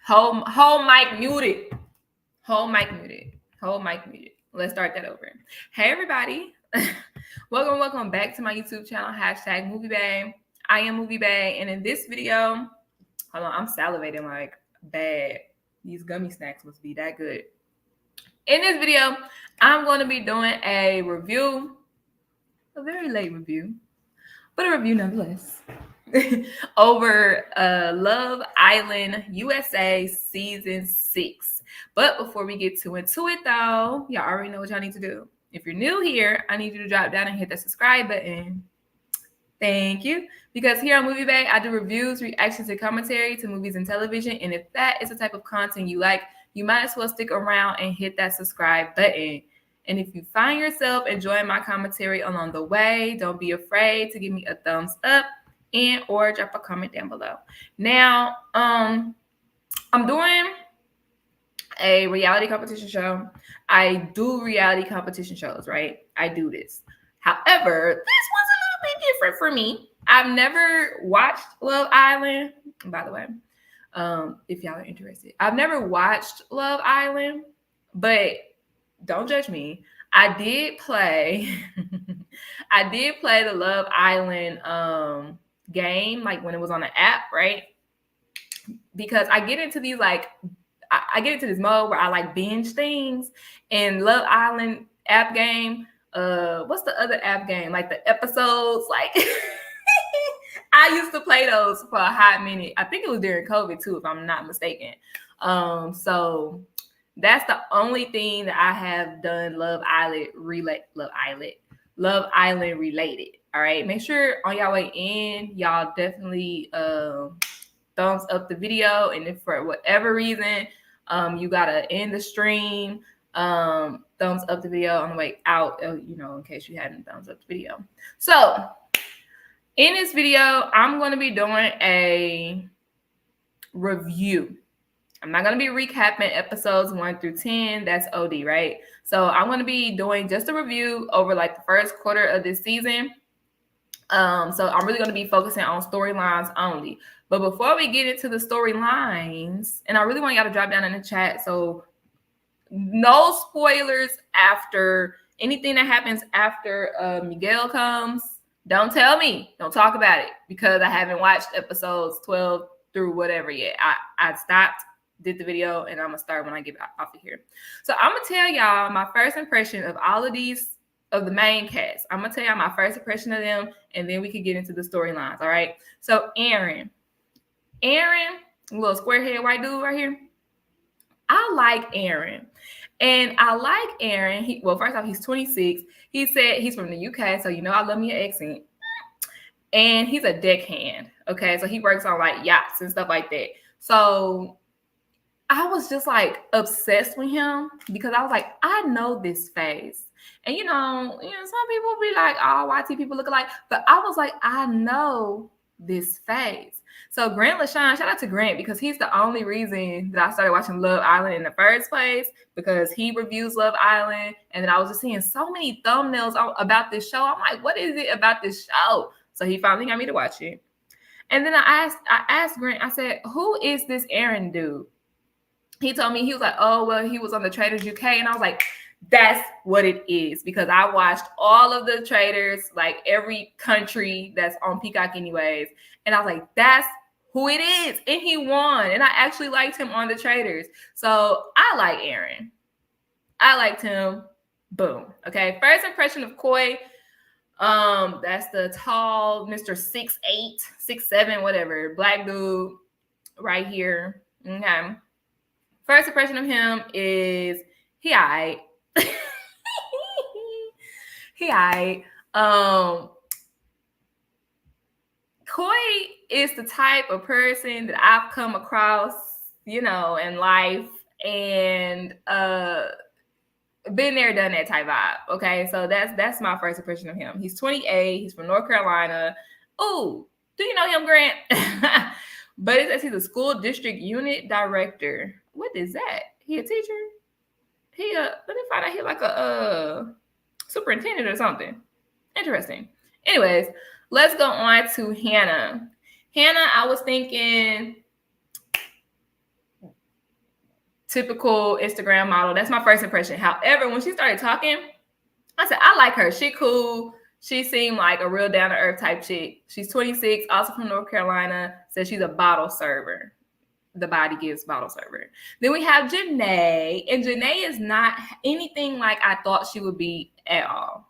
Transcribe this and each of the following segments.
Whole mic muted. Whole mic muted. Whole mic muted. Let's start that over. Hey everybody. welcome back to my YouTube channel, #moviebae. I am moviebae, and in this video, hold on, I'm salivating like bad. These gummy snacks must be that good. In this video, I'm going to be doing a review, a very late review, but a review nonetheless. over Love Island USA season 6. But before we get into it though, y'all already know what y'all need to do. If you're new here, I need you to drop down and hit the subscribe button. Thank you. Because here on MovieBae, I do reviews, reactions, and commentary to movies and television. And if that is the type of content you like, you might as well stick around and hit that subscribe button. And if you find yourself enjoying my commentary along the way, don't be afraid to give me a thumbs up and or drop a comment down below. Now, I'm doing a reality competition show. I do reality competition shows, right? I do this. However, this was a little bit different for me. I've never watched Love Island, by the way, if y'all are interested. I've never watched Love Island, but don't judge me. I did play the Love Island game, like when it was on the app, right? Because I get into these I get into this mode where I like binge things. And Love Island app game, what's the other app game? Like the episodes, like I used to play those for a hot minute. I think it was during COVID too, if I'm not mistaken. So that's the only thing that I have done Love Island related. All right. Make sure on y'all way in, y'all definitely thumbs up the video. And if for whatever reason you gotta end the stream, thumbs up the video on the way out, in case you hadn't thumbs up the video. So in this video, I'm going to be doing a review. I'm not going to be recapping episodes 1 through 10. That's OD, right? So I'm going to be doing just a review over like the first quarter of this season. So I'm really going to be focusing on storylines only. But before we get into the storylines, and I really want y'all to drop down in the chat, so no spoilers after anything that happens after Miguel comes. Don't tell me. Don't talk about it because I haven't watched episodes 12 through whatever yet. I stopped, did the video, and I'm going to start when I get off of here. So I'm going to tell y'all my first impression of all of these, of the main cast. I'm going to tell y'all my first impression of them, and then we can get into the storylines, all right? So Aaron, little square-head white dude right here. I like Aaron. And I like Aaron. Well, first off, he's 26. He said he's from the UK, so I love me an accent. And he's a deckhand, okay? So he works on like yachts and stuff like that. So I was just like obsessed with him because I was like, I know this face. And some people be like, oh, YT people look alike. But I was like, I know this face. So Grant LaShawn, shout out to Grant because he's the only reason that I started watching Love Island in the first place, because he reviews Love Island. And then I was just seeing so many thumbnails about this show. I'm like, what is it about this show? So he finally got me to watch it. And then I asked Grant, I said, who is this Aaron dude? he told me, he was like, oh, well, he was on the Traders UK. And I was like, that's what it is, because I watched all of the traders, like every country that's on Peacock anyways. And I was like, that's who it is. And he won. And I actually liked him on the traders. So I like Aaron. I liked him. Boom. Okay. First impression of Coy. That's the tall Mr. 6'8", 6'7", whatever, black dude right here. Okay. First impression of him is he aight. He aight. Coy is the type of person that I've come across, in life, and been there, done that type vibe. Okay, so that's my first impression of him. He's 28. He's from North Carolina. Oh, do you know him, Grant? But it says he's a school district unit director. What is that? He a teacher? Let me find out. He like a superintendent or something. Interesting. Anyways, let's go on to Hannah. Hannah, I was thinking typical Instagram model. That's my first impression. However, when she started talking, I said, I like her. She cool. She seemed like a real down-to-earth type chick. She's 26, also from North Carolina. Says she's a bottle server. The body gives bottle server. Then we have Janae. And Janae is not anything like I thought she would be at all.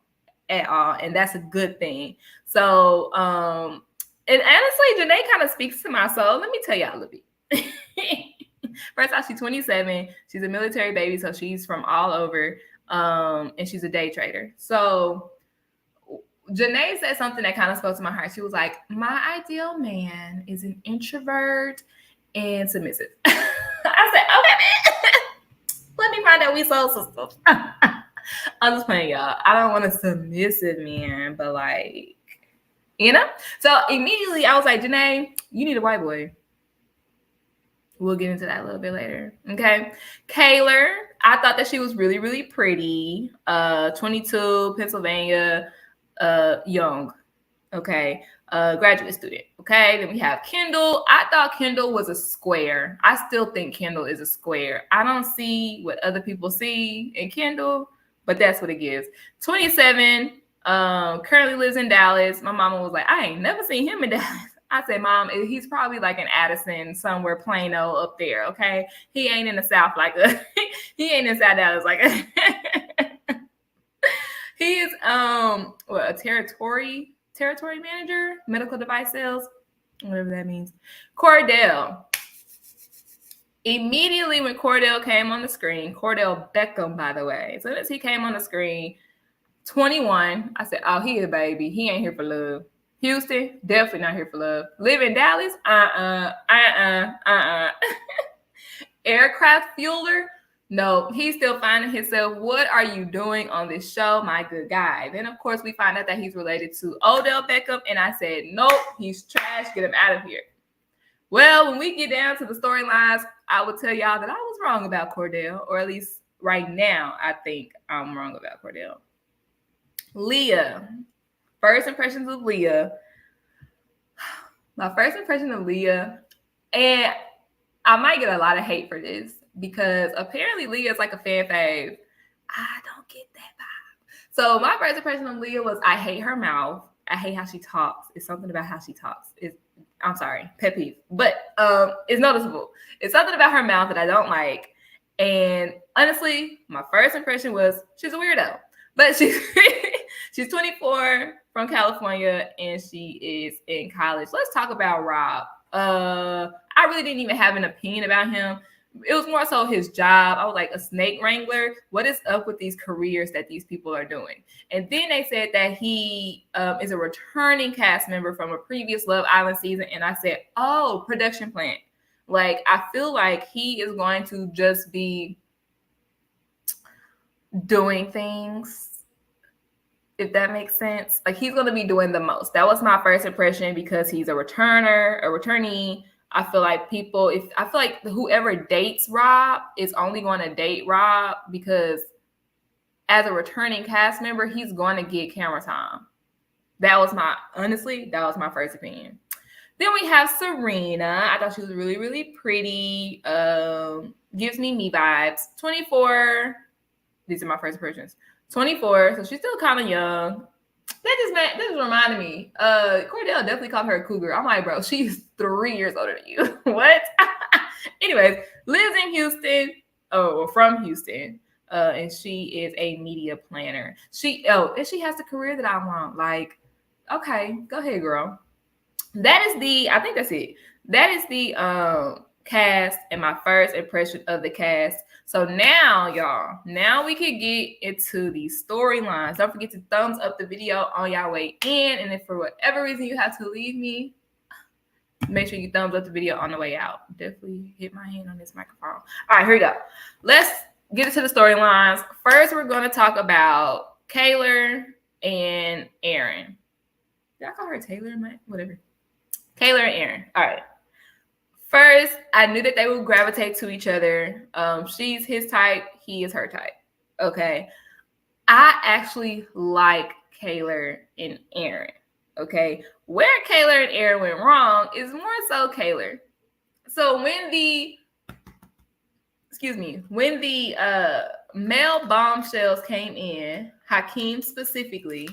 And that's a good thing. So, and honestly, Janae kind of speaks to my soul. Let me tell y'all a little bit. First off, she's 27. She's a military baby, so she's from all over. And she's a day trader. So Janae said something that kind of spoke to my heart. She was like, my ideal man is an introvert and submissive. I said, okay, man. Let me find out we soul sisters. I'm just playing, y'all. I don't want a submissive man, but like, So immediately I was like, Janae, you need a white boy. We'll get into that a little bit later. Okay. Kaylor, I thought that she was really, really pretty. 22, Pennsylvania, young. Okay. Graduate student. Okay. Then we have Kendall. I thought Kendall was a square. I still think Kendall is a square. I don't see what other people see in Kendall, but that's what it gives. 27, currently lives in Dallas. My mama was like, I ain't never seen him in Dallas. I said, Mom, he's probably like in Addison, somewhere Plano up there, okay? He ain't in the South like us. He ain't in South Dallas like us. He's a territory manager, medical device sales, whatever that means. Cordell. Immediately when Cordell came on the screen, Cordell Beckham, by the way, as soon as he came on the screen, 21, I said, oh, he a baby. He ain't here for love. Houston, definitely not here for love. Live in Dallas, Aircraft fueler, no, he's still finding himself. What are you doing on this show, my good guy? Then, of course, we find out that he's related to Odell Beckham, and I said, nope, he's trash. Get him out of here. Well, when we get down to the storylines, I will tell y'all that I was wrong about Cordell, or at least right now, I think I'm wrong about Cordell. Leah. First impressions of Leah. My first impression of Leah, and I might get a lot of hate for this because apparently Leah is like a fan fave. I don't get that vibe. So my first impression of Leah was I hate her mouth. I hate how she talks. It's something about how she talks. I'm sorry, pet peeve, but it's noticeable. It's something about her mouth that I don't like. And honestly, my first impression was she's a weirdo. But she's 24, from California, and she is in college. Let's talk about Rob. I really didn't even have an opinion about him. It was more so his job. I was like, a snake wrangler? What is up with these careers that these people are doing? And then they said that he is a returning cast member from a previous Love Island season. And I said, oh, production plant. Like, I feel like he is going to just be doing things, if that makes sense. Like, he's going to be doing the most. That was my first impression because he's a returnee. I feel like whoever dates Rob is only going to date Rob because as a returning cast member, he's going to get camera time. That was my first opinion. Then we have Serena. I thought she was really, really pretty. gives me vibes. 24. These are my first impressions. 24, so she's still kind of young. That just reminded me. Cordell definitely called her a cougar. I'm like, bro, she's 3 years older than you. What? Anyways, lives in Houston. Oh, from Houston. And she is a media planner. And she has the career that I want. Like, okay, go ahead, girl. I think that's it. That is the cast and my first impression of the cast. So now, y'all, we can get into the storylines. Don't forget to thumbs up the video on y'all way in. And if for whatever reason you have to leave me, make sure you thumbs up the video on the way out. Definitely hit my hand on this microphone. All right, here we go. Let's get into the storylines. First, we're going to talk about Kayla and Aaron. Did I call her Taylor? Whatever. Kayla and Aaron. All right. First, I knew that they would gravitate to each other. She's his type. He is her type. Okay. I actually like Kayla and Aaron. Okay. Where Kayla and Aaron went wrong is more so Kayla. So when the male bombshells came in, Hakeem specifically,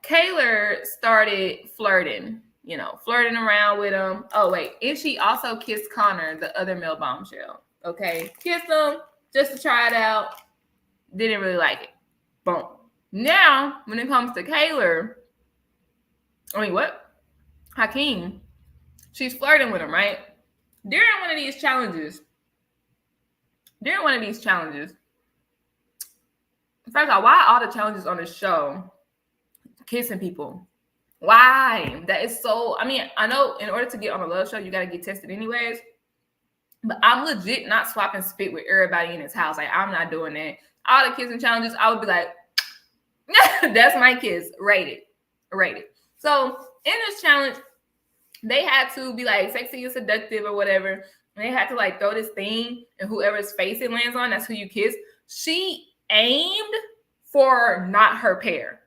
Kayla started flirting around with him. Oh, wait. And she also kissed Connor, the other male bombshell. Okay. Kissed him just to try it out. Didn't really like it. Boom. Now, when it comes to Hakeem, she's flirting with him, right? During one of these challenges, first of all, why all the challenges on the show kissing people? Why? That is so, I know in order to get on a love show, you got to get tested anyways. But I'm legit not swapping spit with everybody in his house. Like, I'm not doing that. All the kissing challenges, I would be like, that's my kiss. Rate it. So in this challenge, they had to be like sexy and seductive or whatever. And they had to like throw this thing, and whoever's face it lands on, that's who you kiss. She aimed for not her pair.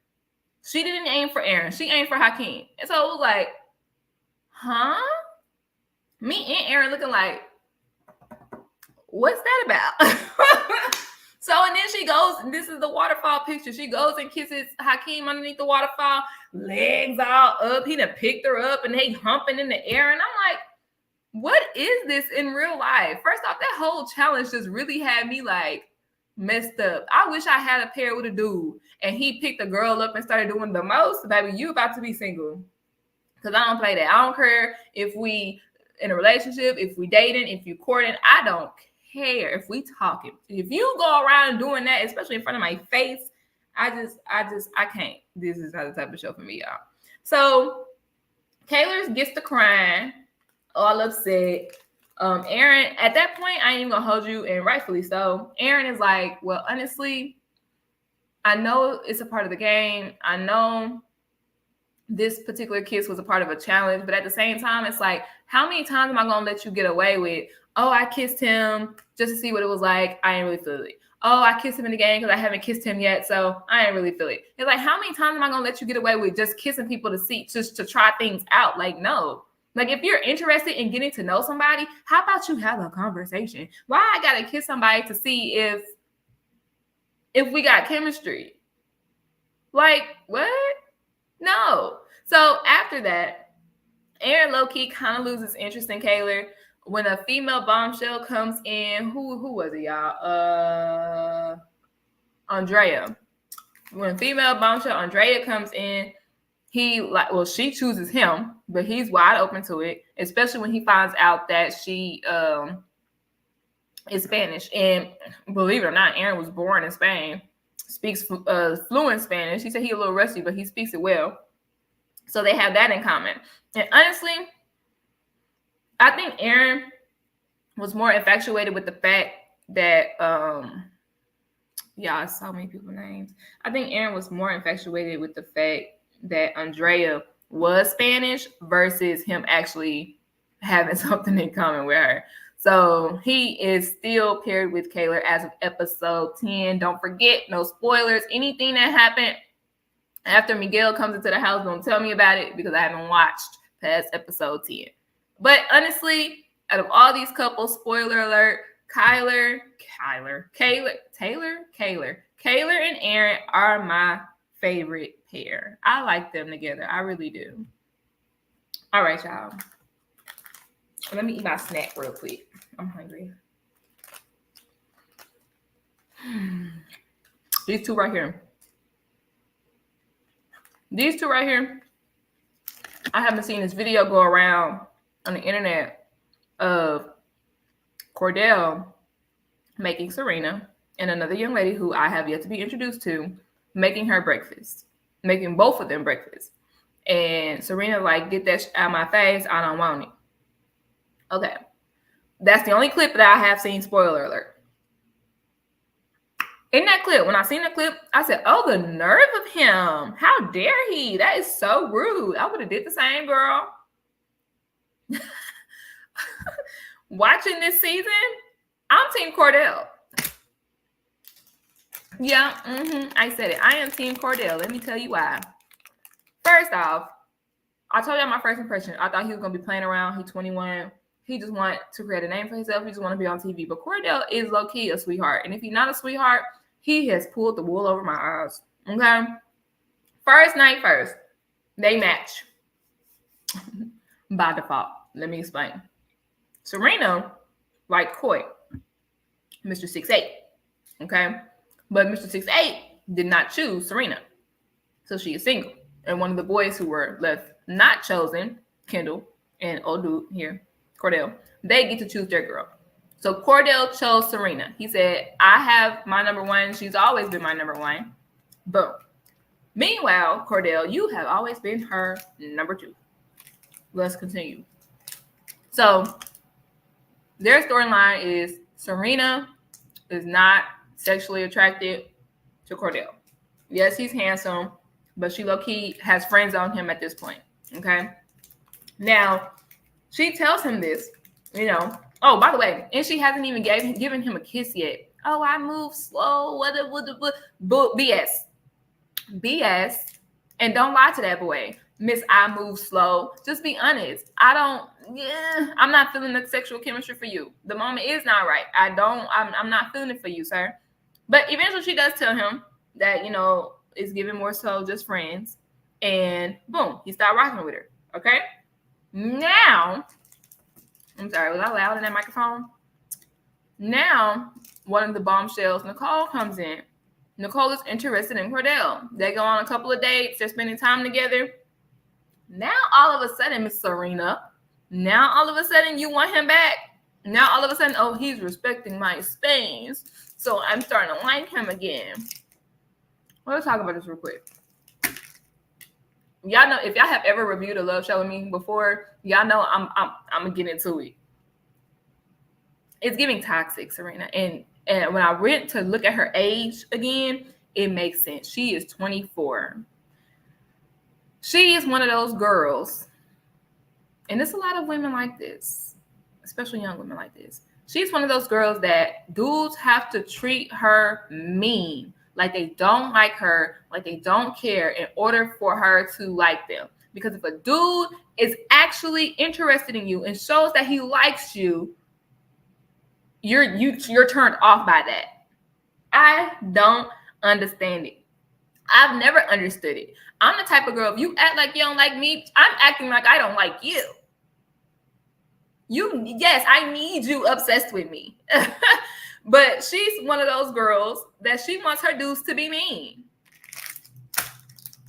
She didn't aim for Aaron. She aimed for Hakeem. And so it was like, huh? Me and Aaron looking like, what's that about? So, and then she goes, and this is the waterfall picture. She goes and kisses Hakeem underneath the waterfall, legs all up. He done picked her up, and they humping in the air. And I'm like, what is this in real life? First off, that whole challenge just really had me like messed up. I wish I had a pair with a dude and he picked a girl up and started doing the most. Baby, you about to be single. Because I don't play that. I don't care if we in a relationship, if we dating, if you courting. I don't care if we talking. If you go around doing that, especially in front of my face, I can't. This is not the type of show for me, y'all. So Kayla gets to crying, all upset. Aaron, at that point, I ain't even gonna hold you, and rightfully so. Aaron is like, well, honestly, I know it's a part of the game. I know this particular kiss was a part of a challenge, but at the same time, it's like, how many times am I gonna let you get away with, oh, I kissed him just to see what it was like. I ain't really feel it. Oh, I kissed him in the game because I haven't kissed him yet, so I ain't really feel it. It's like, how many times am I gonna let you get away with just kissing people to see, just to try things out? Like, no. Like, if you're interested in getting to know somebody, how about you have a conversation? Why I gotta kiss somebody to see if we got chemistry? Like, what? No. So after that, Aaron low-key kind of loses interest in Kayla. When a female bombshell comes in, who was it, y'all? Andrea. When female bombshell Andrea comes in, she chooses him, but he's wide open to it, especially when he finds out that she is Spanish. And believe it or not, Aaron was born in Spain, speaks fluent Spanish. He said he's a little rusty, but he speaks it well. So they have that in common. And honestly, I think Aaron was more infatuated with the fact that I saw many people's names. I think Aaron was more infatuated with the fact that Andrea was Spanish versus him actually having something in common with her. So he is still paired with Kayla as of episode 10. Don't forget, no spoilers. Anything that happened after Miguel comes into the house, don't tell me about it because I haven't watched past episode 10. But honestly, Out of all these couples, spoiler alert, Kayla and Aaron are my favorite pair. I like them together. I really do. All right, y'all. Let me eat my snack real quick. I'm hungry. These two right here. I haven't seen this video go around on the internet of Cordell making Serena and another young lady who I have yet to be introduced to making her breakfast, making both of them breakfast. And Serena like, get that out of my face. I don't want it. Okay. That's the only clip that I have seen, spoiler alert. In that clip, when I seen the clip, I said, oh, the nerve of him. How dare he? That is so rude. I would have did the same, girl. Watching this season, I'm Team Cordell. Yeah, I said it. I am Team Cordell. Let me tell you why. First off, I told y'all my first impression. I thought he was going to be playing around. He's 21. He just wanted to create a name for himself. He just want to be on TV. But Cordell is low-key a sweetheart. And if he's not a sweetheart, he has pulled the wool over my eyes. Okay? First night first, they match. By default. Let me explain. Serena liked Coy, Mr. 6'8". Okay? But Mr. 6'8" did not choose Serena. So she is single. And one of the boys who were left not chosen, Kendall and old dude here, Cordell, they get to choose their girl. So Cordell chose Serena. He said, I have my number one. She's always been my number one. Boom. Meanwhile, Cordell, you have always been her number two. Let's continue. So their storyline is Serena is not sexually attracted to Cordell. Yes, he's handsome, but she low-key has friends on him at this point. Okay? Now, she tells him this, you know. Oh, by the way, and she hasn't even given him a kiss yet. Oh, I move slow. BS. BS. And don't lie to that boy. Miss, I move slow. Just be honest. I'm not feeling the sexual chemistry for you. The moment is not right. I'm not feeling it for you, sir. But eventually she does tell him that, you know, it's giving more so just friends. And boom, he started rocking with her. Okay? Now, I'm sorry, was I loud in that microphone? Now, one of the bombshells, Nicole, comes in. Nicole is interested in Cordell. They go on a couple of dates. They're spending time together. Now, all of a sudden, Miss Serena, now all of a sudden you want him back. Now, all of a sudden, oh, he's respecting my space. So I'm starting to like him again. Let's talk about this real quick. Y'all know, if y'all have ever reviewed a love show with me before, y'all know I'm gonna get into it. It's giving toxic, Serena. And when I went to look at her age again, it makes sense. She is 24. She is one of those girls, and there's a lot of women like this, especially young women like this. She's one of those girls that dudes have to treat her mean, like they don't like her, like they don't care, in order for her to like them. Because if a dude is actually interested in you and shows that he likes you, you're turned off by that. I don't understand it. I've never understood it. I'm the type of girl, if you act like you don't like me, I'm acting like I don't like you. Yes, I need you obsessed with me. But she's one of those girls that she wants her dudes to be mean.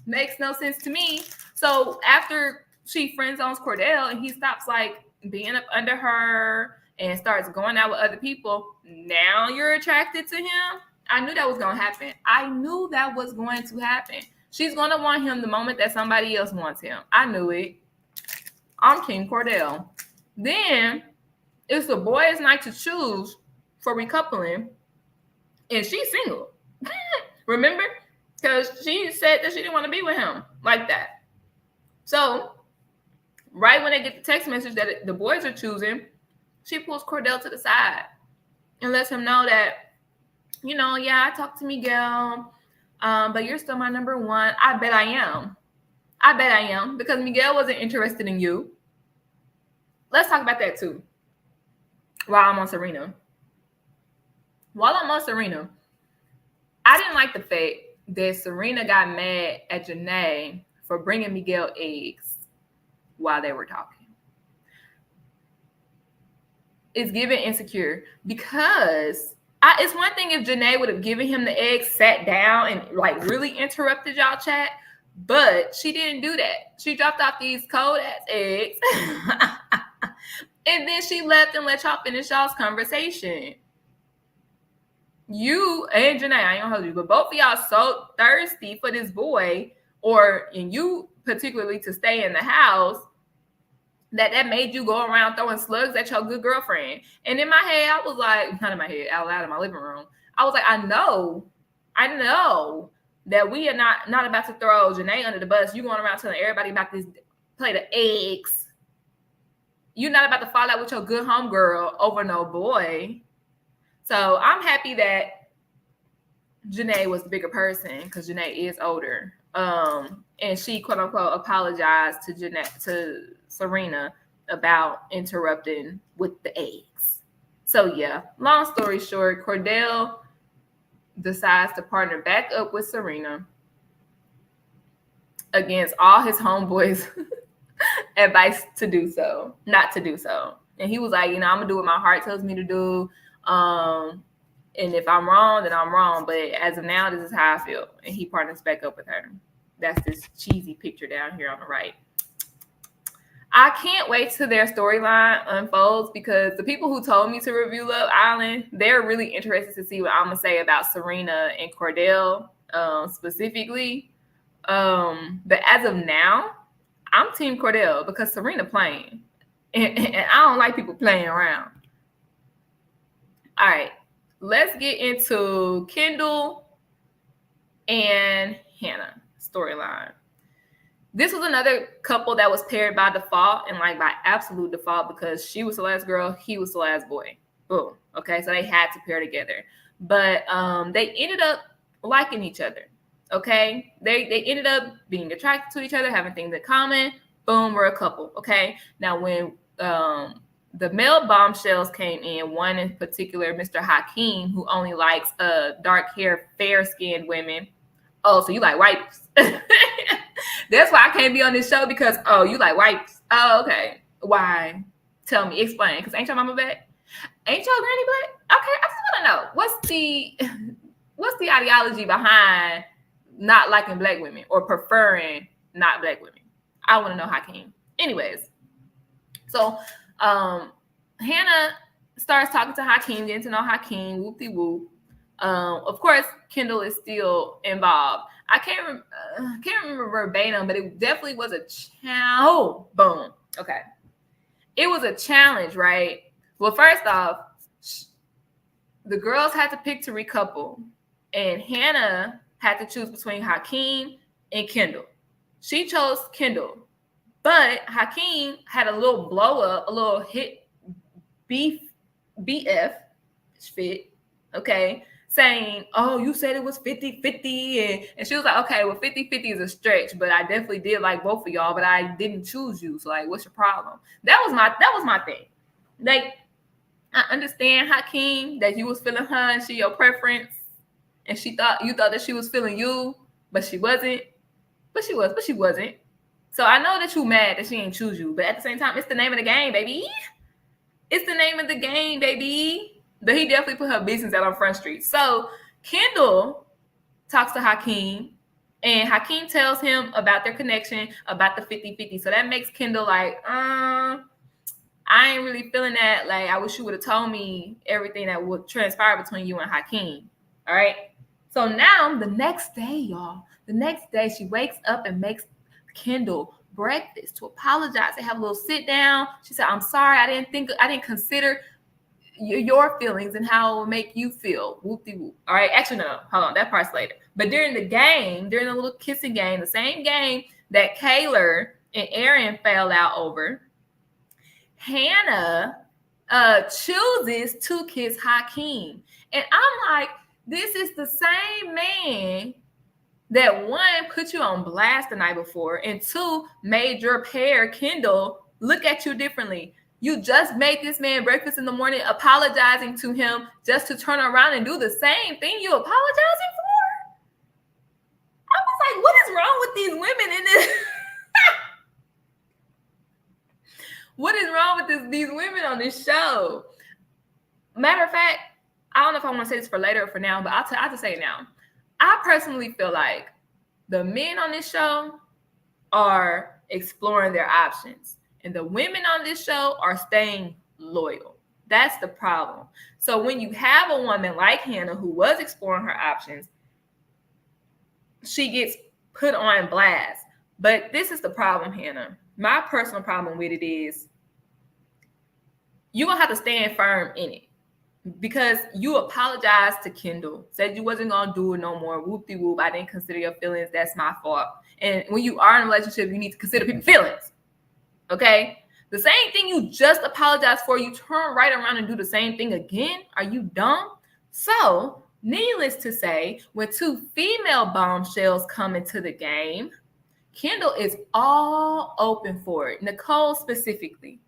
Makes no sense to me. So after she friend zones Cordell and he stops like being up under her and starts going out with other people, now you're attracted to him. I knew that was going to happen. I knew that was going to happen. She's going to want him the moment that somebody else wants him. I knew it. I'm Team Cordell. Then it's the boys' night to choose for recoupling, and she's single. Remember? Because she said that she didn't want to be with him like that. So right when they get the text message that the boys are choosing, she pulls Cordell to the side and lets him know that, you know, yeah, I talked to Miguel, but you're still my number one. I bet I am. I bet I am, because Miguel wasn't interested in you. Let's talk about that too. while I'm on Serena. While I'm on Serena, I didn't like the fact that Serena got mad at Janae for bringing Miguel eggs while they were talking. It's giving insecure because it's one thing if Janae would have given him the eggs, sat down, and like really interrupted y'all chat, but she didn't do that. She dropped off these cold ass eggs, and then she left and let y'all finish y'all's conversation. You and Janae, I ain't gonna hold you, but both of y'all so thirsty for this boy, and you particularly to stay in the house, that made you go around throwing slugs at your good girlfriend. And in my head, I was like, not in my head, out loud in my living room, I was like, I know that we are not about to throw Janae under the bus. You going around telling everybody about this plate of eggs. You're not about to fall out with your good homegirl over no boy. So I'm happy that Janae was the bigger person because Janae is older. And she quote unquote apologized to Serena about interrupting with the eggs. So yeah, long story short, Cordell decides to partner back up with Serena against all his homeboys' advice to do so, not to do so. And he was like, I'm gonna do what my heart tells me to do. And if I'm wrong, then I'm wrong. But as of now, this is how I feel. And he partners back up with her. That's this cheesy picture down here on the right. I can't wait till their storyline unfolds because the people who told me to review Love Island, they're really interested to see what I'm going to say about Serena and Cordell specifically. But as of now, I'm Team Cordell because Serena playing. And I don't like people playing around. All right. Let's get into Kendall and Hannah storyline. This was another couple that was paired by default and like by absolute default because she was the last girl, he was the last boy. Boom. Okay, so they had to pair together. But they ended up liking each other. Okay, they ended up being attracted to each other, having things in common. Boom, we're a couple. Okay, now when the male bombshells came in, one in particular, Mr. Hakeem, who only likes dark-haired, fair-skinned women. Oh, so you like whites. That's why I can't be on this show because, you like whites. Oh, okay. Why? Tell me. Explain. Because ain't your mama black? Ain't your granny black? Okay, I just want to know. What's the ideology behind not liking black women or preferring not black women? I want to know, Hakeem. Anyways, so Hannah starts talking to Hakeem, getting to know Hakeem, whoop-de-whoop. Of course, Kendall is still involved. I can't remember verbatim, but it definitely was a challenge. Oh, boom. Okay. It was a challenge, right? Well, first off, the girls had to pick to recouple, and Hannah had to choose between Hakeem and Kendall. She chose Kendall, but Hakeem had a little blow up, a little hit BF fit, okay, saying, oh, you said it was 50-50. And she was like, okay, well, 50-50 is a stretch, but I definitely did like both of y'all, but I didn't choose you. So, like, what's your problem? That was my thing. Like, I understand, Hakeem, that you was feeling her and she your preference. And you thought that she was feeling you, but she wasn't. But she wasn't. So I know that you mad that she ain't choose you, but at the same time, it's the name of the game, baby. It's the name of the game, baby. But he definitely put her business out on Front Street. So Kendall talks to Hakeem, and Hakeem tells him about their connection, about the 50-50. So that makes Kendall like, I ain't really feeling that. Like, I wish you would have told me everything that would transpire between you and Hakeem. All right. So now the next day, y'all, she wakes up and makes Kendall breakfast to apologize. They have a little sit down. She said, I'm sorry. I didn't consider your feelings and how it will make you feel. Whoop-de-whoop. All right. Actually, no. Hold on. That part's later. But during the little kissing game, the same game that Kaylor and Aaron fell out over, Hannah chooses to kiss Hakeem. And I'm like, this is the same man that one, put you on blast the night before, and two, made your pair, Kendall, look at you differently. You just made this man breakfast in the morning, apologizing to him just to turn around and do the same thing you apologizing for? I was like, what is wrong with these women in this? What is wrong with these women on this show? Matter of fact, I don't know if I want to say this for later or for now, but I'll just say it now. I personally feel like the men on this show are exploring their options, and the women on this show are staying loyal. That's the problem. So when you have a woman like Hannah who was exploring her options, she gets put on blast. But this is the problem, Hannah. My personal problem with it is you're going to have to stand firm in it, because you apologized to Kendall, said you wasn't going to do it no more. Whoop-de-whoop. I didn't consider your feelings. That's my fault. And when you are in a relationship, you need to consider people's feelings. Okay? The same thing you just apologized for, you turn right around and do the same thing again? Are you dumb? So, needless to say, when two female bombshells come into the game, Kendall is all open for it. Nicole specifically.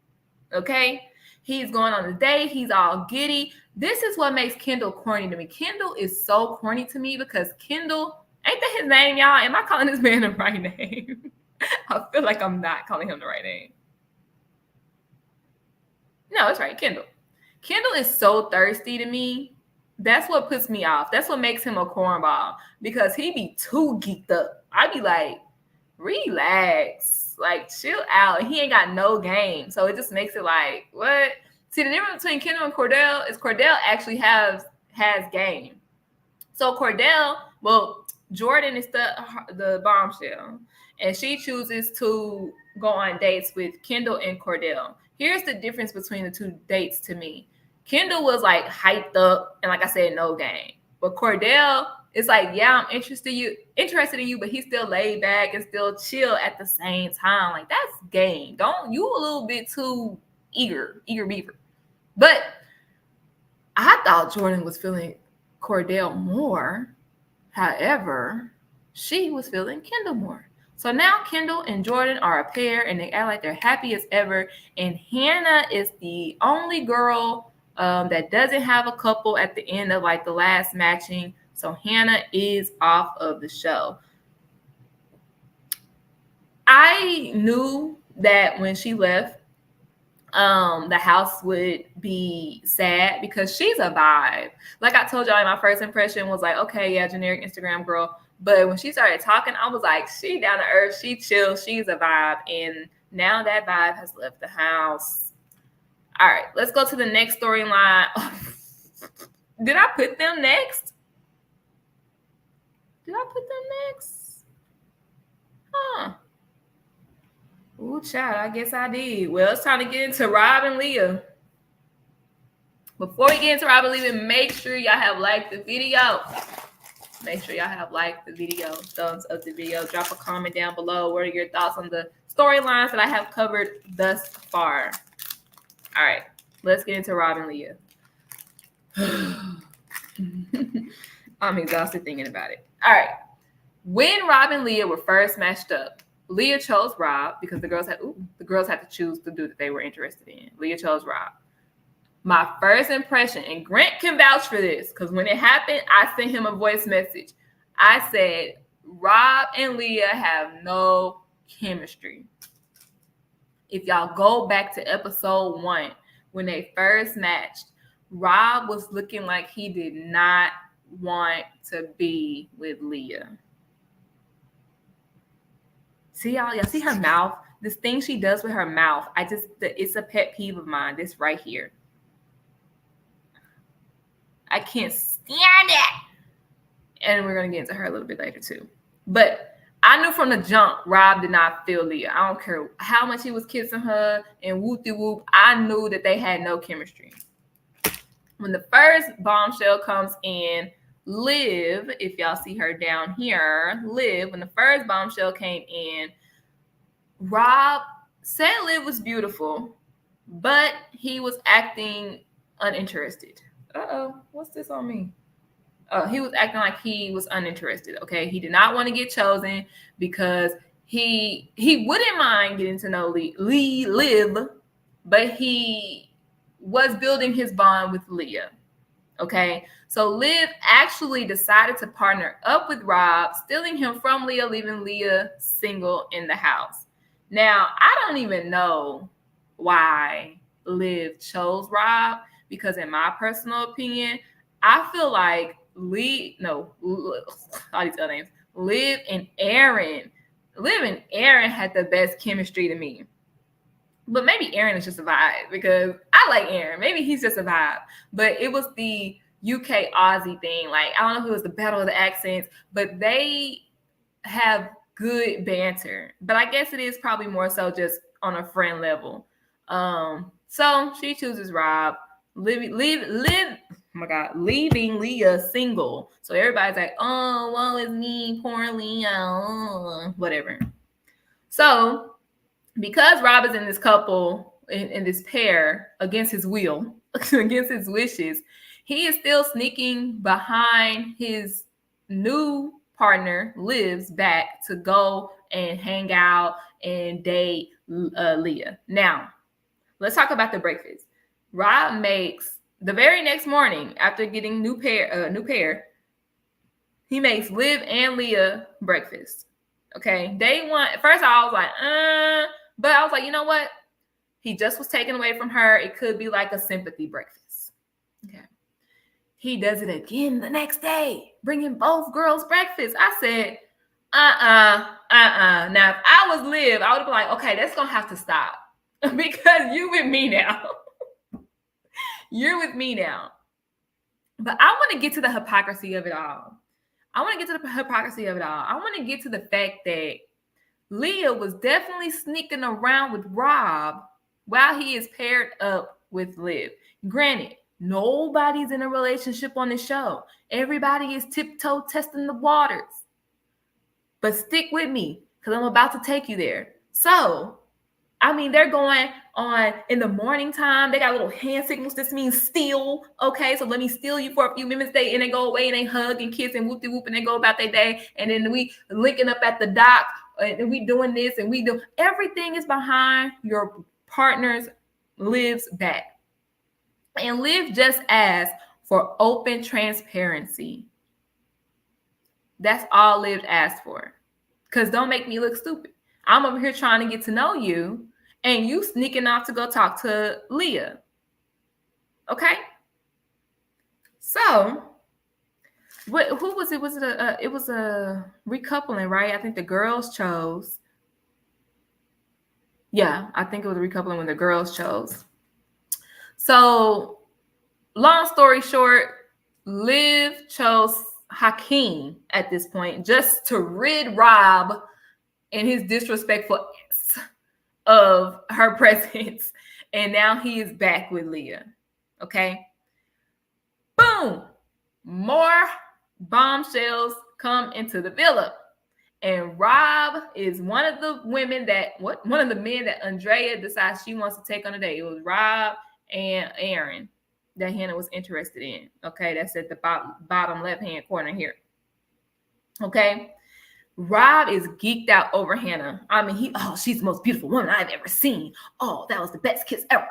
Okay? He's going on a date. He's all giddy. This is what makes Kendall corny to me. Kendall is so corny to me because Kendall, ain't that his name, y'all? Am I calling this man the right name? I feel like I'm not calling him the right name. No, it's right. Kendall. Kendall is so thirsty to me. That's what puts me off. That's what makes him a cornball, because he be too geeked up. I be like, relax, like chill out. He ain't got no game. So it just makes it like, what? See, the difference between Kendall and Cordell is Cordell actually has game. So Cordell, well, Jordan is the bombshell, and she chooses to go on dates with Kendall and Cordell. Here's the difference between the two dates to me. Kendall was like hyped up and, like I said, no game. But Cordell is like, yeah, I'm interested in you, but he's still laid back and still chill at the same time. Like, that's game. Don't you a little bit too eager beaver. But I thought Jordan was feeling Cordell more. However, she was feeling Kendall more. So now Kendall and Jordan are a pair, and they act like they're happy as ever. And Hannah is the only girl that doesn't have a couple at the end of like the last matching. So Hannah is off of the show. I knew that when she left, the house would be sad because she's a vibe. Like I told y'all, my first impression was like, okay, yeah, generic Instagram girl. But when she started talking, I was like, she down to earth, she chill, she's a vibe. And now that vibe has left the house. All right, let's go to the next storyline. Did I put them next? Did I put them next? Huh. Ooh, child, I guess I did. Well, it's time to get into Rob and Leah. Before we get into Rob and Leah, make sure y'all have liked the video. Make sure y'all have liked the video, thumbs up the video. Drop a comment down below. What are your thoughts on the storylines that I have covered thus far? All right, let's get into Rob and Leah. I'm exhausted thinking about it. All right. When Rob and Leah were first matched up, Leah chose Rob because the girls had to choose the dude that they were interested in. Leah chose Rob. My first impression, and Grant can vouch for this, because when it happened, I sent him a voice message. I said, Rob and Leah have no chemistry. If y'all go back to episode 1, when they first matched, Rob was looking like he did not want to be with Leah. See, y'all see her mouth? This thing she does with her mouth. It's a pet peeve of mine. This right here. I can't stand it. And we're going to get into her a little bit later too. But I knew from the jump, Rob did not feel Leah. I don't care how much he was kissing her and whoop-de-whoop. I knew that they had no chemistry. When the first bombshell comes in, Liv, if y'all see her down here, Liv, when the first bombshell came in, Rob said Liv was beautiful, but he was acting uninterested. Uh-oh, what's this on me? He was acting like he was uninterested, okay? He did not want to get chosen because he wouldn't mind getting to know Liv, but he was building his bond with Leah. Okay, so Liv actually decided to partner up with Rob, stealing him from Leah, leaving Leah single in the house. Now, I don't even know why Liv chose Rob, because in my personal opinion, I feel like all these other names, Liv and Aaron had the best chemistry to me. But maybe Aaron is just a vibe, because I like Aaron. Maybe he's just a vibe. But it was the UK Aussie thing. Like, I don't know if it was the battle of the accents, but they have good banter. But I guess it is probably more so just on a friend level. So she chooses Rob. Leaving Leah single. So everybody's like, oh, woe is me, poor Leah, whatever. So because Rob is in this couple, in this pair, against his will, against his wishes, he is still sneaking behind his new partner, Liv's back, to go and hang out and date Leah. Now, let's talk about the breakfast. Rob makes, the very next morning after getting new pair, he makes Liv and Leah breakfast. Okay, day one. First, I was like, but I was like, you know what? He just was taken away from her. It could be like a sympathy breakfast. Okay. He does it again the next day, bringing both girls breakfast. I said, Now, if I was Liv, I would have been like, okay, that's going to have to stop because you with me now. You're with me now. But I want to get to the hypocrisy of it all. I want to get to the fact that Leah was definitely sneaking around with Rob while he is paired up with Liv. Granted, nobody's in a relationship on the show. Everybody is tiptoe testing the waters. But stick with me, because I'm about to take you there. So, I mean, they're going on in the morning time. They got little hand signals. This means steal. Okay, so let me steal you for a few minutes. And they go away and they hug and kiss and whoop-de-whoop and they go about their day. And then we linking up at the dock and we doing this and we do. Everything is behind your partner's Liv's back. And Liv just asked for open transparency. That's all Liv asked for. Because don't make me look stupid. I'm over here trying to get to know you, and you sneaking off to go talk to Leah. Okay? So, who was it? It was a recoupling, right? I think the girls chose. Yeah, I think it was a recoupling when the girls chose. So, long story short, Liv chose Hakeem at this point just to rid Rob and his disrespectful of her presence. And now he is back with Leah. Okay? Boom! More bombshells come into the villa. And Rob is one of the men that Andrea decides she wants to take on a date. It was Rob and Aaron that Hannah was interested in. Okay, that's at the bottom left-hand corner here. Okay, Rob is geeked out over Hannah. I mean, she's the most beautiful woman I've ever seen. Oh, that was the best kiss ever.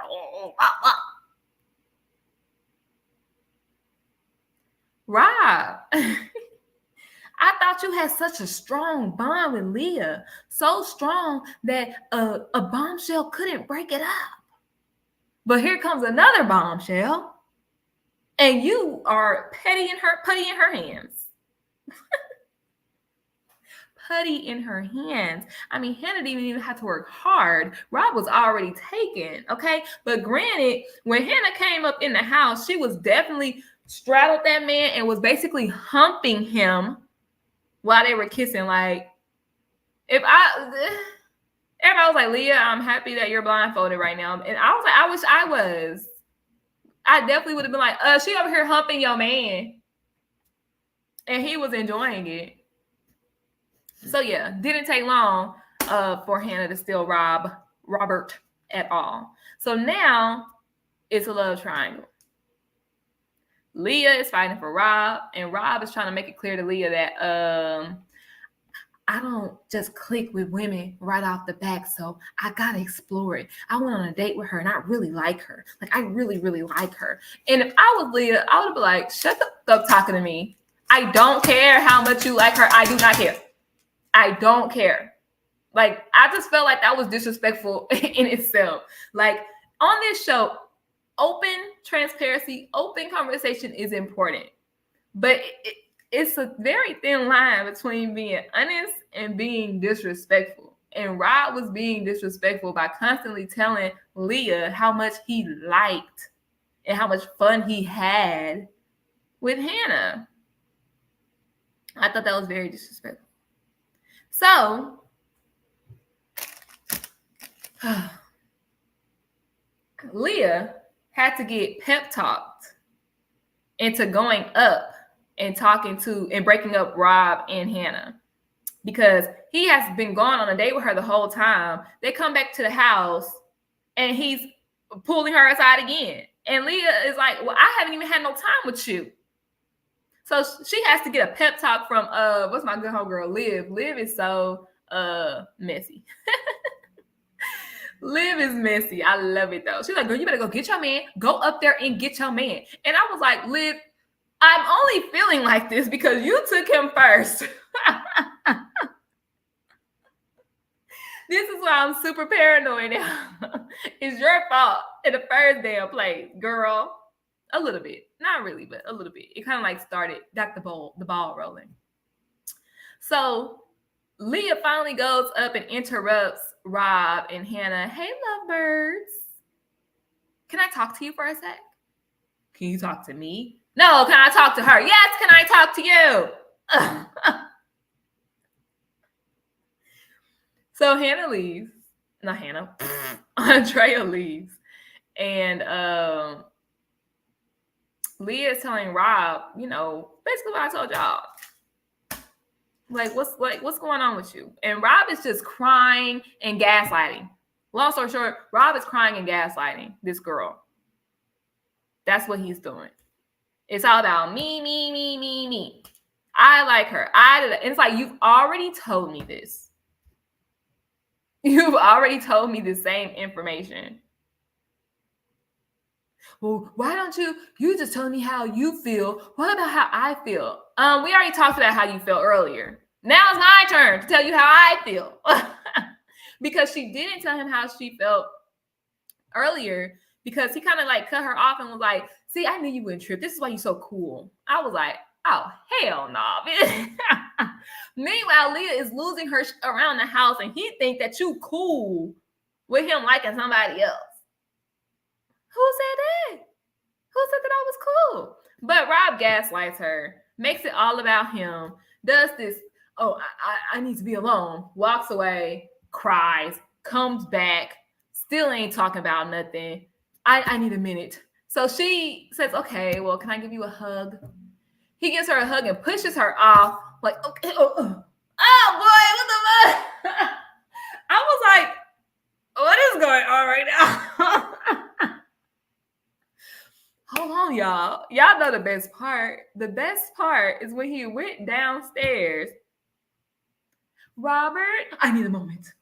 Rob, I thought you had such a strong bond with Leah, so strong that a bombshell couldn't break it up. But here comes another bombshell, and you are putty in her hands. Putty in her hands. I mean, Hannah didn't even have to work hard. Rob was already taken, okay? But granted, when Hannah came up in the house, she was definitely straddled that man and was basically humping him while they were kissing. Like, everybody was like, Leah, I'm happy that you're blindfolded right now. And I was like, I wish I was. I definitely would have been like, she over here humping your man. And he was enjoying it. So yeah, didn't take long for Hannah to steal Robert at all. So now it's a love triangle. Leah is fighting for Rob, and Rob is trying to make it clear to Leah that I don't just click with women right off the back, so I gotta explore it. I went on a date with her and I really like her. Like, I really, really like her. And if I was Leah, I would be like, shut the fuck up talking to me. I don't care how much you like her. I do not care. I don't care. Like, I just felt like that was disrespectful in itself. Like, on this show, open transparency, open conversation is important. But it's a very thin line between being honest and being disrespectful. And Rob was being disrespectful by constantly telling Leah how much he liked and how much fun he had with Hannah. I thought that was very disrespectful. So, Leah had to get pep talked into going up and talking to and breaking up Rob and Hannah, because he has been gone on a date with her the whole time. They come back to the house and he's pulling her aside again. And Leah is like, well, I haven't even had no time with you. So she has to get a pep talk from what's my good homegirl, Liv. Liv is so messy. Liv is messy. I love it though. She's like, girl, you better go get your man. Go up there and get your man. And I was like, Liv, I'm only feeling like this because you took him first. This is why I'm super paranoid now. It's your fault in the first damn place, girl. A little bit. Not really, but a little bit. It kind of like got the ball rolling. So Leah finally goes up and interrupts Rob and Hannah. Hey, lovebirds. Can I talk to you for a sec? Can you talk to me? No, can I talk to her? Yes, can I talk to you? So Hannah leaves. Not Hannah. Andrea leaves. And Leah is telling Rob, basically what I told y'all. Like, what's going on with you? And Rob is just crying and gaslighting. Long story short, Rob is crying and gaslighting this girl. That's what he's doing. It's all about me. I like her. And it's like, you've already told me this. You've already told me the same information. Well, why don't you just tell me how you feel? What about how I feel? We already talked about how you felt earlier. Now it's my turn to tell you how I feel. Because she didn't tell him how she felt earlier, because he kind of like cut her off and was like, see, I knew you wouldn't trip. This is why you're so cool. I was like, oh, hell no, bitch. Meanwhile, Leah is losing her around the house and he think that you cool with him liking somebody else. Who said that? Who said that I was cool? But Rob gaslights her, makes it all about him, does this, oh, I need to be alone, walks away, cries, comes back, still ain't talking about nothing. I need a minute. So she says, okay, well, can I give you a hug? He gives her a hug and pushes her off, like, okay, oh boy, what the fuck? I was like, what is going on right now? Hold on, y'all. Y'all know the best part. The best part is when he went downstairs. Robert, I need a moment.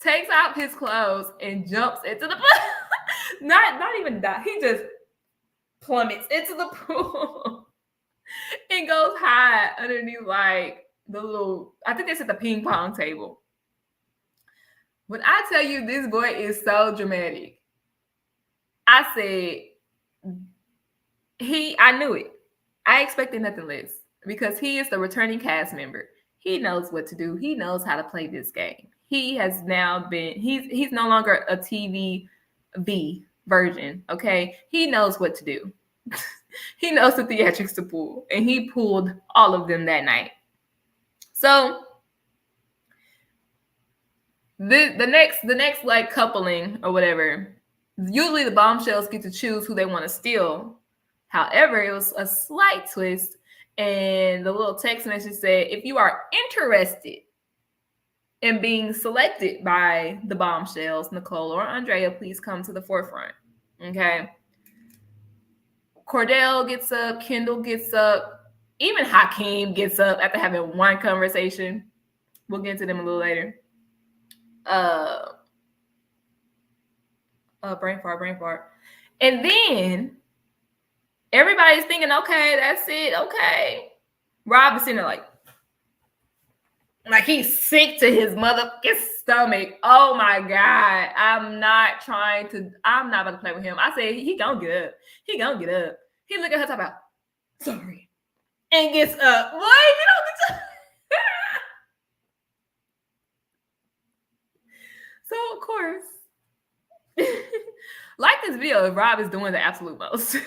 Takes out his clothes and jumps into the pool. not even that. He just plummets into the pool and goes hide underneath like the little, I think they said the ping pong table. When I tell you this boy is so dramatic, I said, I knew it. I expected nothing less because he is the returning cast member. He knows what to do. He knows how to play this game. He has now been, he's no longer a TV version, okay? He knows what to do. He knows the theatrics to pull, and he pulled all of them that night. So the next like coupling or whatever, usually the bombshells get to choose who they want to steal. However, it was a slight twist, and the little text message said, if you are interested in being selected by the bombshells, Nicole or Andrea, please come to the forefront. Okay. Cordell gets up, Kendall gets up, Even Hakeem gets up after having one conversation. We'll get into them a little later. Brain fart. And then everybody's thinking, okay, that's it. Okay. Rob is sitting there like he's sick to his motherfucking stomach. Oh my God. I'm not about to play with him. I said, he gonna get up. He look at her talking about, sorry. And gets up. What? You don't get So of course, like this video if Rob is doing the absolute most.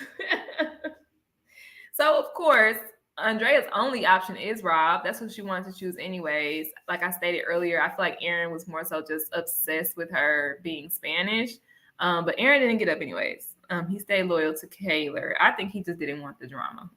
So of course, Andrea's only option is Rob. That's what she wanted to choose anyways. Like I stated earlier, I feel like Aaron was more so just obsessed with her being Spanish. But Aaron didn't get up anyways. He stayed loyal to Kaylor. I think he just didn't want the drama.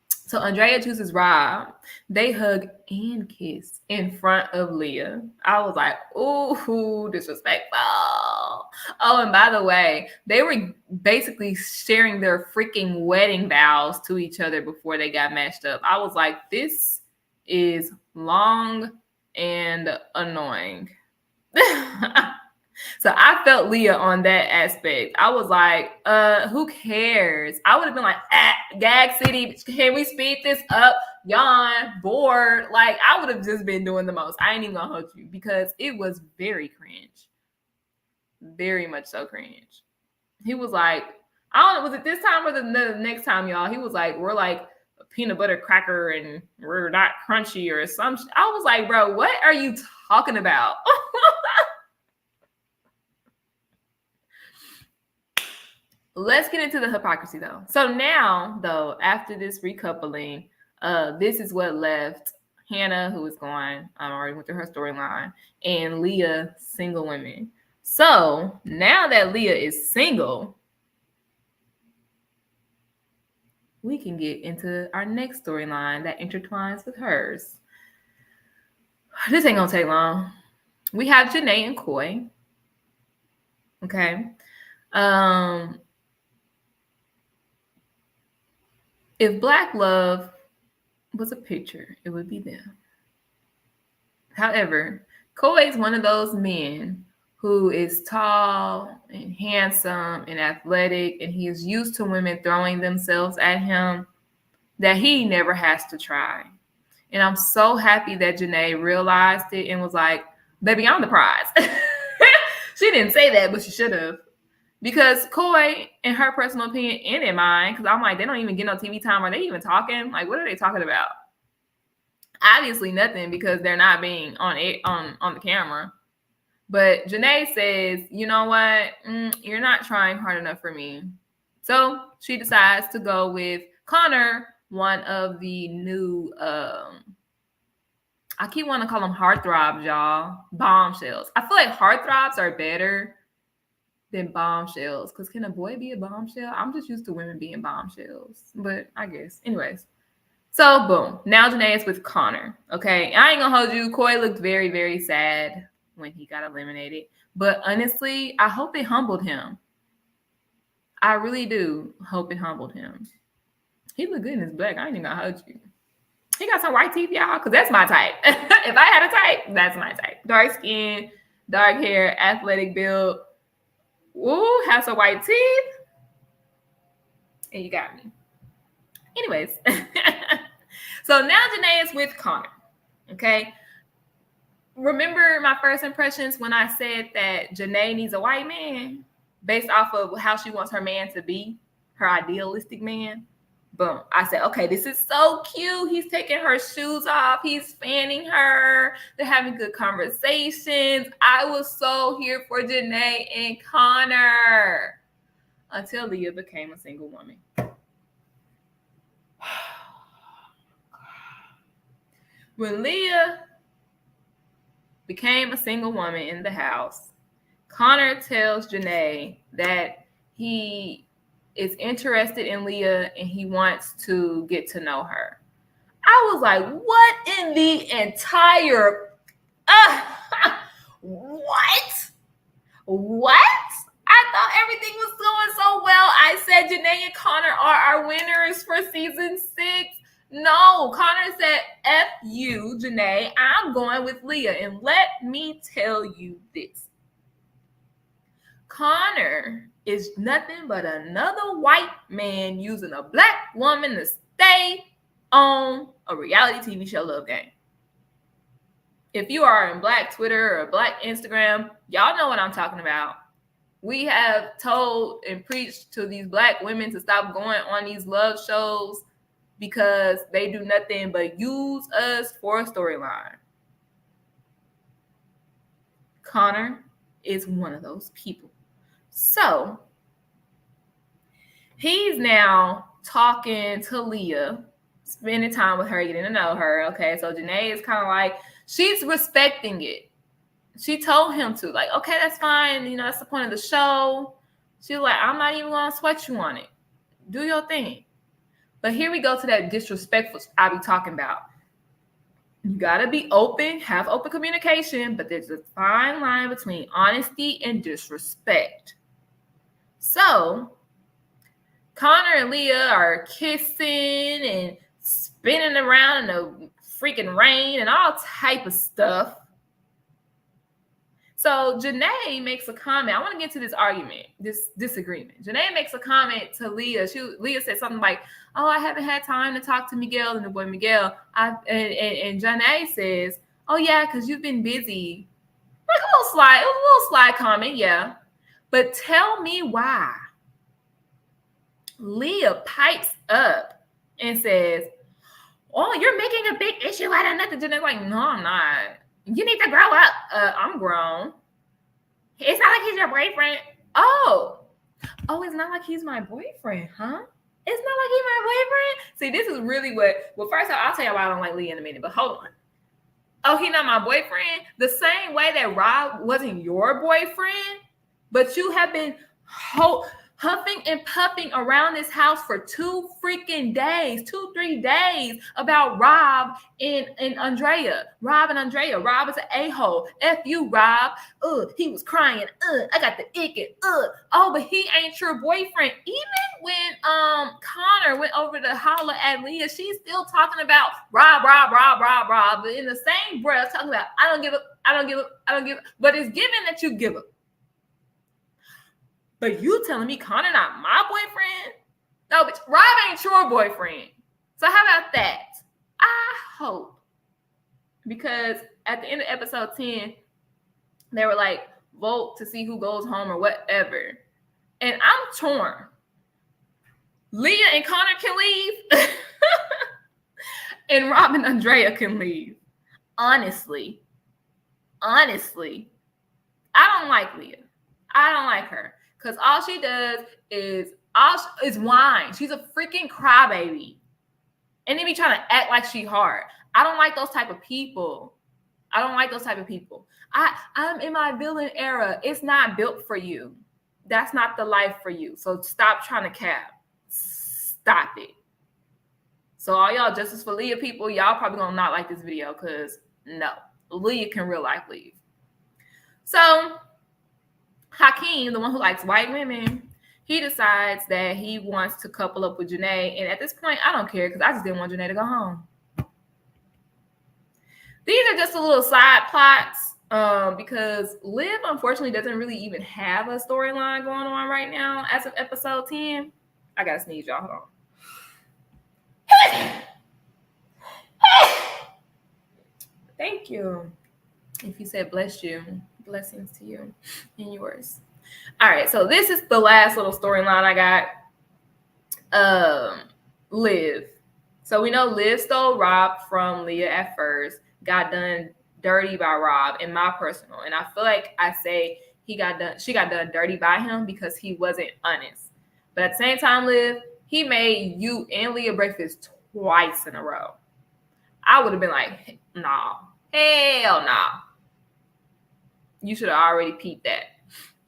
So Andrea chooses Rob. They hug and kiss in front of Leah. I was like, ooh, disrespectful. Oh, and by the way, they were basically sharing their freaking wedding vows to each other before they got matched up. I was like, this is long and annoying. So I felt Leah on that aspect. I was like, who cares? I would have been like, Gag City, can we speed this up? Yawn, bored. Like, I would have just been doing the most. I ain't even gonna hold you because it was very cringe. Very much so cringe. He was like, I don't know, was it this time or the next time, y'all? He was like, we're like a peanut butter cracker and we're not crunchy or some I was like, bro, what are you talking about? Let's get into the hypocrisy, though. So now, though, after this recoupling, this is what left Hannah, who is gone. I already went through her storyline, and Leah, single women. So now that Leah is single, we can get into our next storyline that intertwines with hers. This ain't gonna take long. We have Janae and Coy. Okay. If Black love was a picture, it would be them. However, Coy is one of those men who is tall and handsome and athletic, and he is used to women throwing themselves at him that he never has to try. And I'm so happy that Janae realized it and was like, baby, I'm the prize. She didn't say that, but she should have. Because Coy, in her personal opinion and in mine, because I'm like, they don't even get no TV time. Are they even talking? Like, what are they talking about? Obviously nothing, because they're not being on the camera. But Janae says, you know what? You're not trying hard enough for me. So she decides to go with Connor, one of the new, I keep wanting to call them heartthrobs, y'all. Bombshells. I feel like heartthrobs are better than bombshells, because can a boy be a bombshell? I'm just used to women being bombshells, but I guess. Anyways, so boom. Now Janae is with Connor. Okay, I ain't gonna hold you. Coy looked very, very sad when he got eliminated, but honestly, I hope it humbled him. I really do hope it humbled him. He looked good in his black. I ain't even gonna hold you. He got some white teeth, y'all, because that's my type. If I had a type, that's my type. Dark skin, dark hair, athletic build. Ooh, have some white teeth. And you got me. Anyways. So now Janae is with Connor. Okay. Remember my first impressions when I said that Janae needs a white man based off of how she wants her man to be, her idealistic man? Boom. I said, okay, this is so cute. He's taking her shoes off. He's fanning her. They're having good conversations. I was so here for Janae and Connor until Leah became a single woman. When Leah became a single woman in the house, Connor tells Janae that he is interested in Leah and he wants to get to know her. I was like, what in the entire what? I thought everything was going so well. I said that Janae and Connor are our winners for season 6. No, Connor said, F you, Janae. I'm going with Leah. And let me tell you this. Connor is nothing but another white man using a black woman to stay on a reality TV show love game. If you are in Black Twitter or Black Instagram, y'all know what I'm talking about. We have told and preached to these Black women to stop going on these love shows because they do nothing but use us for a storyline. Connor is one of those people. So he's now talking to Leah, spending time with her, getting to know her. Okay, so Janae is kind of like, she's respecting it. She told him to, like, okay, that's fine. You know, that's the point of the show. She's like, I'm not even going to sweat you on it. Do your thing. But here we go to that disrespectful I be talking about. You got to be open, have open communication, but there's a fine line between honesty and disrespect. So Connor and Leah are kissing and spinning around in the freaking rain and all type of stuff. So Janae makes a comment. I want to get to this argument, this disagreement. Janae makes a comment to Leah. Leah said something like, oh, I haven't had time to talk to Miguel and the boy Miguel. And Janae says, oh, yeah, because you've been busy. Like a little slide comment, yeah. But tell me why. Leah pipes up and says, oh, you're making a big issue out of nothing. Janae's like, no, I'm not. You need to grow up. I'm grown. It's not like he's your boyfriend. Oh, it's not like he's my boyfriend, huh? It's not like he's my boyfriend? See, this is really well, first I'll tell you why I don't like Leah in a minute, but hold on. Oh, he's not my boyfriend? The same way that Rob wasn't your boyfriend, but you have been huffing and puffing around this house for 2 freaking days, 3 days about Rob and Andrea. Rob and Andrea. Rob is an a-hole. F you, Rob. He was crying. I got the ick. Oh, but he ain't your boyfriend. Even when Connor went over to holler at Leah, she's still talking about Rob. But in the same breath, talking about I don't give up. But it's given that you give up. But you telling me Connor not my boyfriend? No, bitch, Rob ain't your boyfriend. So how about that? I hope. Because at the end of episode 10, they were like, vote to see who goes home or whatever. And I'm torn. Leah and Connor can leave. And Rob and Andrea can leave. Honestly, I don't like Leah. I don't like her. Because all she does is whine. She's a freaking crybaby. And they be trying to act like she hard. I don't like those type of people. I'm in my villain era. It's not built for you. That's not the life for you. So stop trying to cap. Stop it. So all y'all Justice for Leah people, y'all probably gonna not like this video because no. Leah can real life leave. So Hakeem, the one who likes white women, he decides that he wants to couple up with Janae. And at this point, I don't care because I just didn't want Janae to go home. These are just a little side plots because Liv, unfortunately, doesn't really even have a storyline going on right now as of episode 10. I got to sneeze, y'all. Hold on. Thank you. If you said bless you. Blessings to you and yours. All right, so this is the last little storyline I got. Liv. So we know Liv stole Rob from Leah at first, got done dirty by Rob in my personal. And I feel like I say she got done dirty by him because he wasn't honest. But at the same time, Liv, he made you and Leah breakfast twice in a row. I would have been like, nah, hell nah. You should have already peeped that.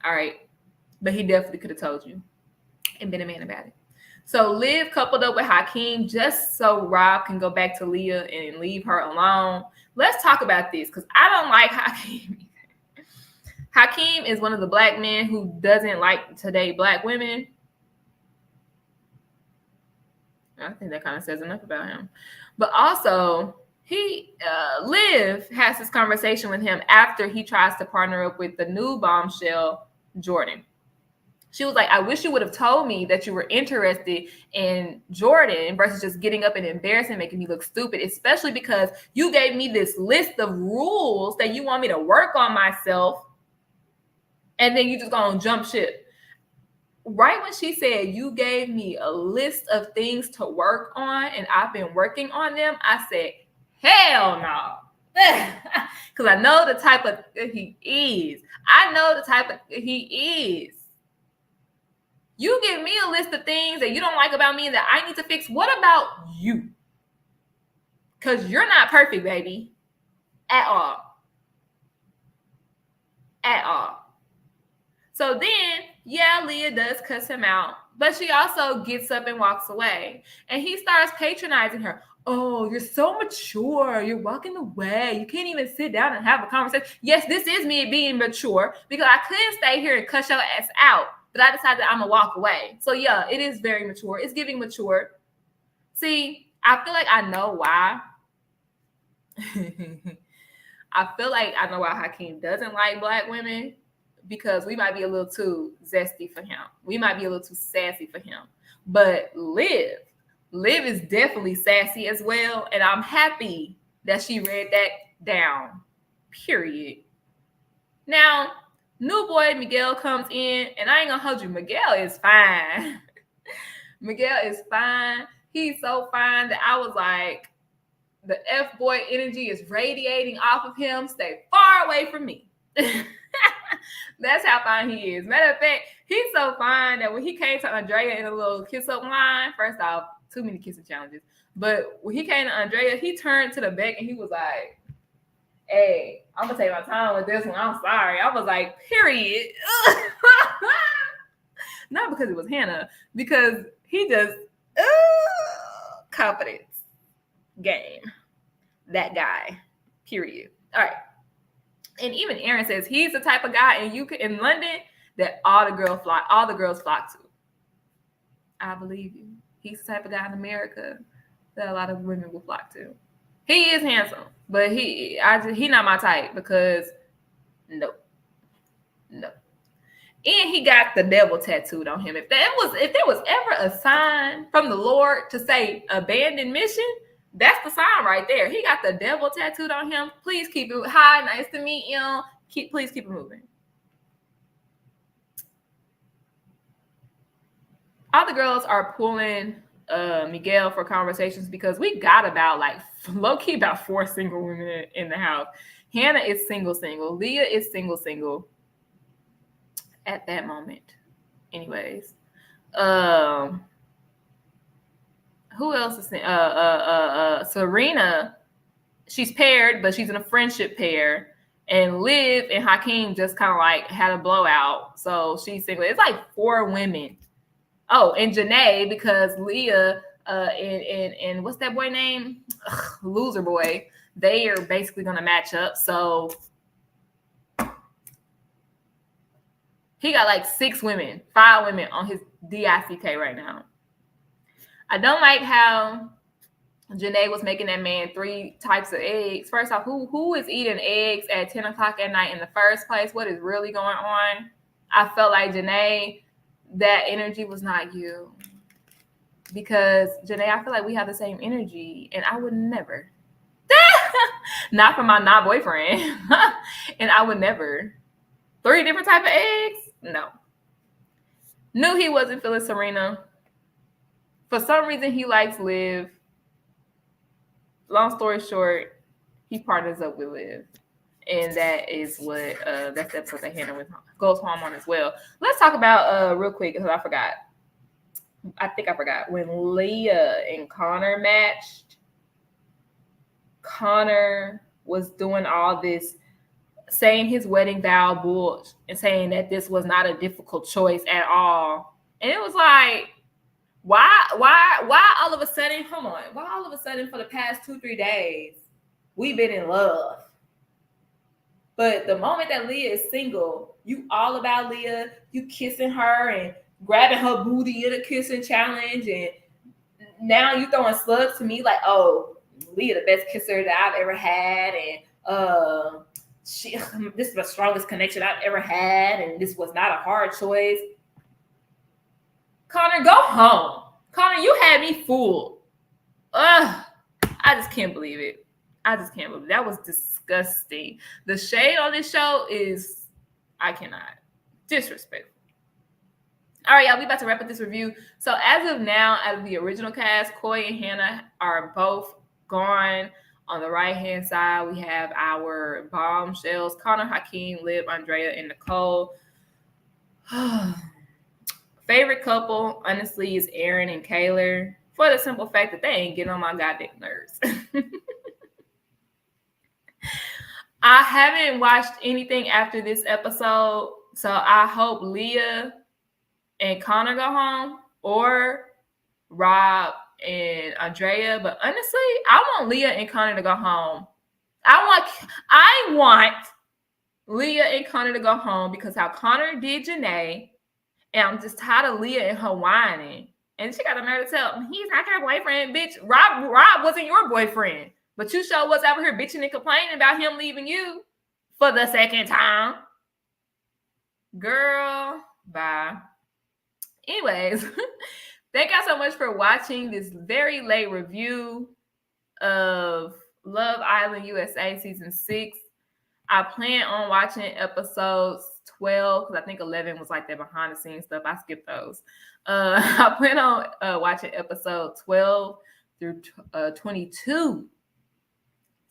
All right. But he definitely could have told you and been a man about it. So Liv coupled up with Hakeem just so Rob can go back to Leah and leave her alone. Let's talk about this because I don't like Hakeem either. Hakeem is one of the black men who doesn't like to date black women. I think that kind of says enough about him. But also, Liv has this conversation with him after he tries to partner up with the new bombshell, Jordan. She was like, I wish you would have told me that you were interested in Jordan versus just getting up and embarrassing, making me look stupid, especially because you gave me this list of rules that you want me to work on myself, and then you just gonna jump ship. Right when she said, you gave me a list of things to work on and I've been working on them, I said, hell no. Because I know the type of he is. I know the type of he is. You give me a list of things that you don't like about me that I need to fix. What about you? Because you're not perfect, baby. At all. At all. So then, yeah, Leah does cuss him out, but she also gets up and walks away. And he starts patronizing her. Oh, you're so mature. You're walking away. You can't even sit down and have a conversation. Yes, this is me being mature because I couldn't stay here and cuss your ass out, but I decided I'm going to walk away. So yeah, it is very mature. It's giving mature. See, I feel like I know why. I feel like I know why Hakeem doesn't like black women. Because we might be a little too zesty for him. We might be a little too sassy for him. But Liv is definitely sassy as well. And I'm happy that she read that down. Period. Now, new boy Miguel comes in, and I ain't gonna hold you. Miguel is fine. Miguel is fine. He's so fine that I was like, the F-boy energy is radiating off of him. Stay far away from me. That's how fine he is. Matter of fact, he's so fine that when he came to Andrea in a little kiss-up line, first off, too many kissing challenges. But when he came to Andrea, he turned to the back and he was like, hey, I'm going to take my time with this one. I'm sorry. I was like, period. Not because it was Hannah, because he just, confidence. Game. That guy. Period. All right. And even Aaron says he's the type of guy in London that all the girls flock to. I believe you. He's the type of guy in America that a lot of women will flock to. He is handsome, but he not my type because no. And he got the devil tattooed on him. If there was ever a sign from the Lord to say abandoned mission, that's the sign right there. He got the devil tattooed on him. Please keep it. Hi, nice to meet you. Please keep it moving. All the girls are pulling Miguel for conversations because we got about low-key about 4 single women in the house. Hannah is single. Leah is single at that moment. Anyways. Who else is Serena? She's paired, but she's in a friendship pair. And Liv and Hakeem just kind of like had a blowout. So she's single. It's like 4 women. Oh, and Janae, because Leah and what's that boy name? Loser boy. They are basically going to match up. So he got like 5 women on his DICK right now. I don't like how Janae was making that man 3 types of eggs. First off, who is eating eggs at 10 o'clock at night in the first place? What is really going on? I felt like Janae, that energy was not you. Because Janae, I feel like we have the same energy, and I would never. Not for my not boyfriend. And I would never. 3 different type of eggs? No. Knew he wasn't feeling Serena. For some reason, he likes Liv. Long story short, he partners up with Liv. And that is what, that's the episode that Hannah goes home on as well. Let's talk about, real quick, because I think I forgot. When Leah and Connor matched, Connor was doing all this, saying his wedding vow bullshit and saying that this was not a difficult choice at all. And it was like, why all of a sudden, why all of a sudden for the past 2-3 days, we've been in love. But the moment that Leah is single, you all about Leah, you kissing her and grabbing her booty in a kissing challenge and now you throwing slugs to me like, oh, Leah the best kisser that I've ever had, and this is the strongest connection I've ever had, and this was not a hard choice. Connor, go home. Connor, you had me fooled. Ugh, I just can't believe it. I just can't believe it. That was disgusting. The shade on this show is, I cannot. Disrespectful. All right, y'all, we about to wrap up this review. So as of now, out of the original cast, Coy and Hannah are both gone. On the right-hand side, we have our bombshells, Connor, Hakeem, Liv, Andrea, and Nicole. Favorite couple, honestly, is Aaron and Kaylor, for the simple fact that they ain't getting on my goddamn nerves. I haven't watched anything after this episode, so I hope Leah and Connor go home, or Rob and Andrea. But honestly, I want Leah and Connor to go home. I want Leah and Connor to go home because how Connor did Janae, and I'm just tired of Leah and her whining. And she got a nerve to tell him, he's not your boyfriend, bitch. Rob wasn't your boyfriend. But you sure was over here bitching and complaining about him leaving you for the second time. Girl, bye. Anyways, thank y'all so much for watching this very late review of Love Island USA Season 6. I plan on watching episodes 12, because I think 11 was like that behind the scenes stuff. I skipped those. I plan on watching episode 12 through 22.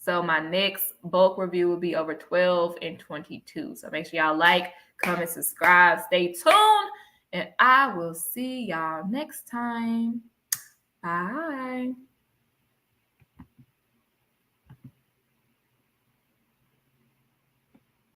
So my next bulk review will be over 12 and 22. So make sure y'all like, comment, subscribe, stay tuned, and I will see y'all next time. Bye.